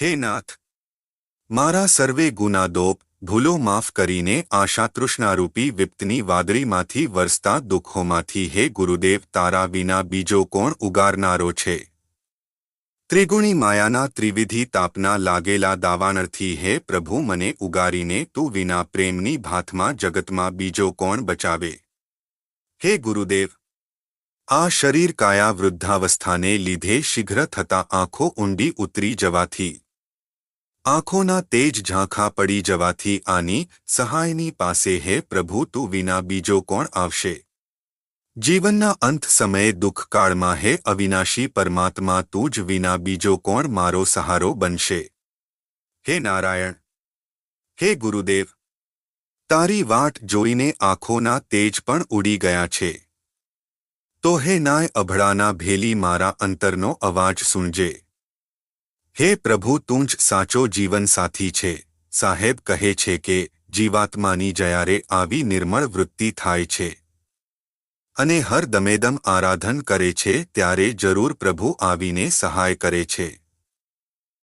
હે નાથ, મારા સર્વે ગુનાદોપ ભૂલો માફ કરીને આશાતૃષ્ણારૂપી વિપ્તની વાદળીમાંથી વરસતા દુઃખોમાંથી હે ગુરુદેવ તારા વિના બીજો કોણ ઉગારનારો છે? ત્રિગુણી માયાના ત્રિવિધિ તાપના લાગેલા દાવાનળથી હે પ્રભુ મને ઉગારીને તું વિના પ્રેમની ભાથમાં જગતમાં બીજો કોણ બચાવે? હે ગુરુદેવ, આ શરીર કાયા વૃદ્ધાવસ્થાને લીધે શીઘ્ર થતા આંખો ઊંડી ઉતરી જવાથી, આંખોના તેજ ઝાંખા પડી જવાથી આની સહાયની પાસે હે પ્રભુ તું વિના બીજો કોણ આવશે? જીવનના અંત સમયે દુઃખકાળમાં હે અવિનાશી પરમાત્મા તું જ વિના બીજો કોણ મારો સહારો બનશે? હે નારાયણ, હે ગુરુદેવ, તારી વાટ જોઈને આંખોના તેજ પણ ઉડી ગયા છે. તો હે નાય અભડાના ભેલી મારા અંતરનો અવાજ સુણજે. હે પ્રભુ તું જ સાચો જીવનસાથી છે. સાહેબ કહે છે કે જીવાત્માની જ્યારે આવી નિર્મળ વૃત્તિ થાય છે અને હર દમેદમ આરાધન કરે છે ત્યારે જરૂર પ્રભુ આવીને સહાય કરે છે.